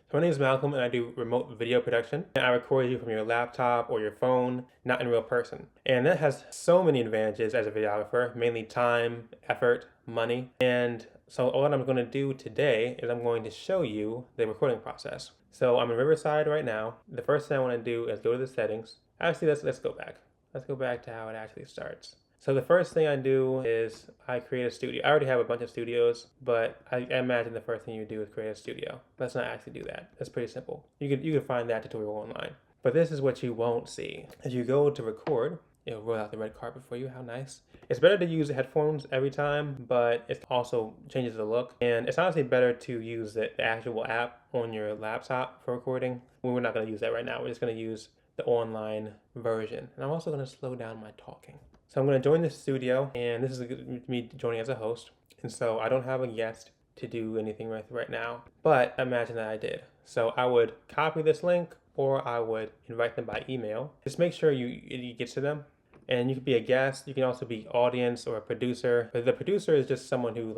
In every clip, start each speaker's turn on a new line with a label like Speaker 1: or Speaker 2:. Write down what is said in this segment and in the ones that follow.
Speaker 1: So my name is Malcolm and I do remote video production. And I record you from your laptop or your phone, not in real person. And that has so many advantages as a videographer, mainly time, effort, money. And so what I'm going to do today is I'm going to show you the recording process. So I'm in Riverside right now. The first thing I want to do is go to the settings. Actually, let's go back. Let's go back to how it actually starts. So the first thing I do is I create a studio. I already have a bunch of studios, but I imagine the first thing you do is create a studio. Let's not actually do that. That's pretty simple. You can find that tutorial online. But this is what you won't see. As you go to record, it'll roll out the red carpet for you. How nice. It's better to use headphones every time, but it also changes the look. And it's honestly better to use the actual app on your laptop for recording. We're not going to use that right now. We're just going to use the online version. And I'm also going to slow down my talking. So I'm going to join the studio, and this is me joining as a host. And so I don't have a guest to do anything right now, but imagine that I did. So I would copy this link, or I would invite them by email. Just make sure you get to them. And you can be a guest. You can also be audience or a producer. But the producer is just someone who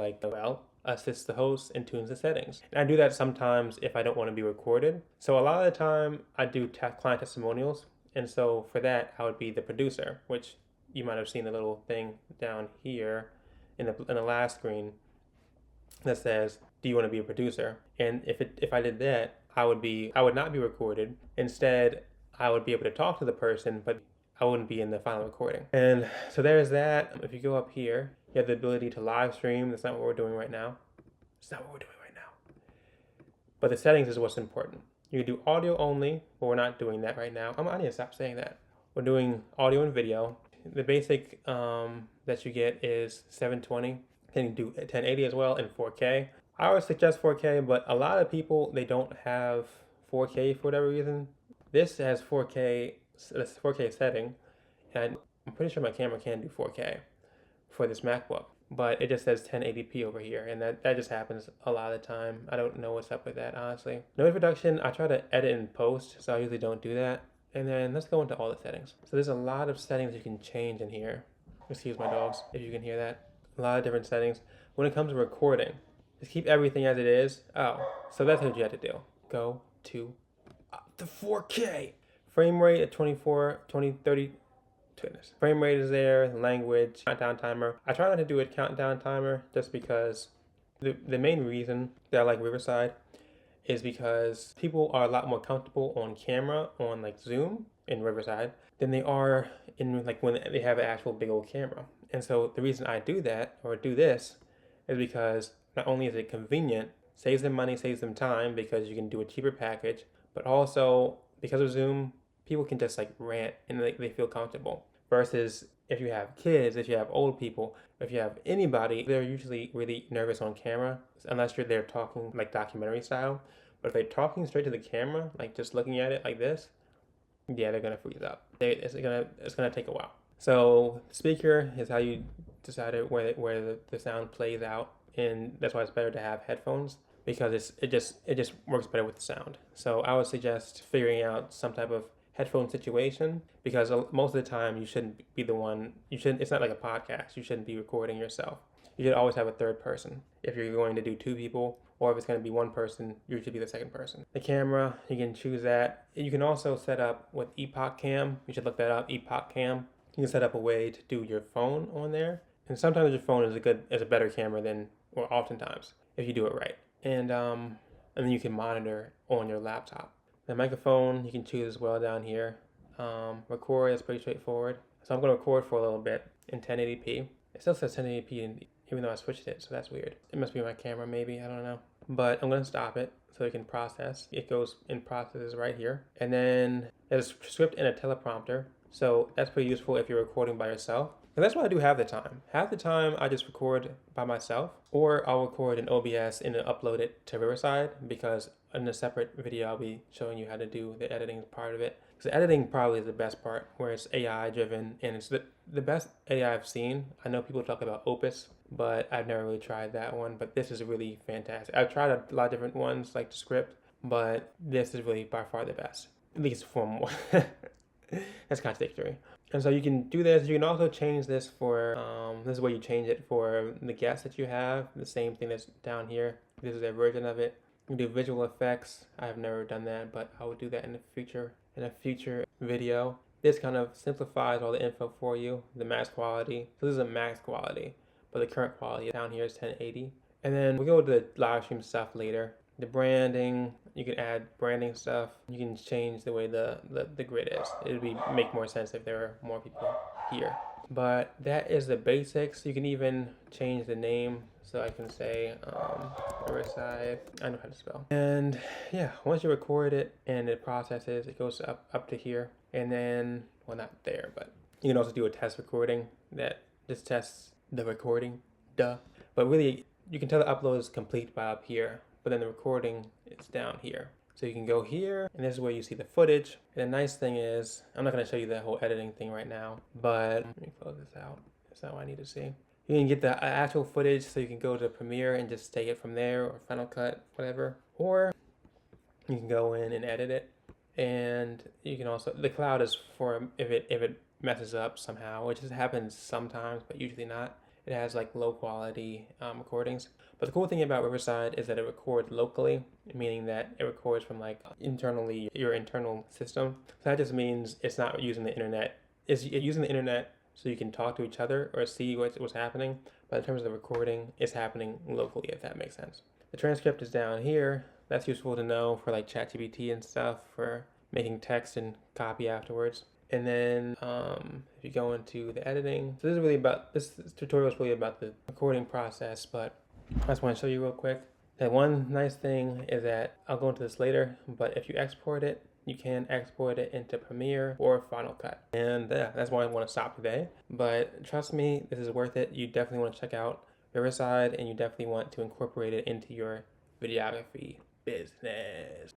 Speaker 1: assists the host and tunes the settings. And I do that sometimes if I don't want to be recorded. So a lot of the time I do client testimonials. And so for that, I would be the producer, which you might have seen the little thing down here in the last screen that says, do you want to be a producer? And if I did that, I would not be recorded. Instead, I would be able to talk to the person, but I wouldn't be in the final recording. And so there's that. If you go up here, you have the ability to live stream. That's not what we're doing right now. It's not what we're doing right now. But the settings is what's important. You can do audio only, but we're not doing that right now. I need to stop saying that. We're doing audio and video. The basic that you get is 720. Can you do 1080 as well in 4K? I always suggest 4K, but a lot of people, they don't have 4K for whatever reason. This has 4K, it's 4K setting, and I'm pretty sure my camera can do 4K for this MacBook, but it just says 1080p over here, and that just happens a lot of the time. I don't know what's up with that, honestly. Noise reduction, I try to edit in post, so I usually don't do that. And then let's go into all the settings. So there's a lot of settings you can change in here. Excuse my dogs, if you can hear that. A lot of different settings. When it comes to recording, just keep everything as it is. Oh, so that's what you have to do. Go to the 4K. Frame rate at 24, 20, 30. Goodness. Frame rate is there, language, countdown timer. I try not to do a countdown timer just because the main reason that I like Riverside is because people are a lot more comfortable on camera on like Zoom in Riverside than they are in like when they have an actual big old camera. And so the reason I do that or do this is because not only is it convenient, saves them money, saves them time because you can do a cheaper package, but also because of Zoom, people can just like rant and they feel comfortable. Versus if you have kids, if you have old people, if you have anybody, they're usually really nervous on camera unless they're talking like documentary style. But if they're talking straight to the camera, like just looking at it like this, yeah, they're gonna freeze up. It's gonna take a while. So speaker is how you decide where the sound plays out, and that's why it's better to have headphones because it just works better with the sound. So I would suggest figuring out some type of headphone situation because most of the time you shouldn't be the one. It's not like a podcast. You shouldn't be recording yourself. You should always have a third person. If you're going to do two people, or if it's going to be one person, you should be the second person. The camera, you can choose that. You can also set up with Epoch Cam. You should look that up, Epoch Cam. You can set up a way to do your phone on there. And sometimes your phone is a better camera than, or oftentimes, if you do it right. And then you can monitor on your laptop. The microphone, you can choose as well down here. Record is pretty straightforward. So I'm going to record for a little bit in 1080p. It still says 1080p even though I switched it, so that's weird. It must be my camera maybe, I don't know. But I'm going to stop it so it can process. It goes in processes right here. And then there's a script and a teleprompter. So that's pretty useful if you're recording by yourself. And that's what I do half the time. Half the time I just record by myself, or I'll record in OBS and then upload it to Riverside because in a separate video I'll be showing you how to do the editing part of it. Because editing probably is the best part, where it's AI driven and it's the best AI I've seen. I know people talk about Opus, but I've never really tried that one. But this is really fantastic. I've tried a lot of different ones like the script, but this is really by far the best, at least from one. That's contradictory. And so you can do this. You can also change this for, this is where you change it for the guests that you have. The same thing that's down here. This is their version of it. You can do visual effects. I've never done that, but I will do that in the future. In a future video. This kind of simplifies all the info for you. The max quality. So this is a max quality, but the current quality down here is 1080. And then we'll go to the live stream stuff later. The branding, you can add branding stuff. You can change the way the grid is. It would make more sense if there were more people here. But that is the basics. You can even change the name. So I can say Riverside. I know how to spell. And yeah, once you record it and it processes, it goes up to here. And then, well, not there, but you can also do a test recording that just tests the recording. Duh. But really, you can tell the upload is complete by up here, but then the recording is down here. So you can go here, and this is where you see the footage. And the nice thing is, I'm not going to show you the whole editing thing right now, but let me close this out. That's not what I need to see. You can get the actual footage, so you can go to Premiere and just take it from there, or Final Cut, whatever. Or you can go in and edit it. And you can also, the cloud is for if it messes up somehow, which happens sometimes, but usually not. It has like low quality recordings. But the cool thing about Riverside is that it records locally, meaning that it records from like internally, your internal system. So that just means it's not using the internet. It's using the internet so you can talk to each other or see what's happening. But in terms of the recording, it's happening locally, if that makes sense. The transcript is down here. That's useful to know for like ChatGPT and stuff, for making text and copy afterwards. And then if you go into the editing, so this tutorial is really about the recording process, but I just want to show you real quick that one nice thing is that I'll go into this later, but if you export it, you can export it into Premiere or Final Cut. And that's why I want to stop today. But trust me, this is worth it. You definitely want to check out Riverside, and you definitely want to incorporate it into your videography business.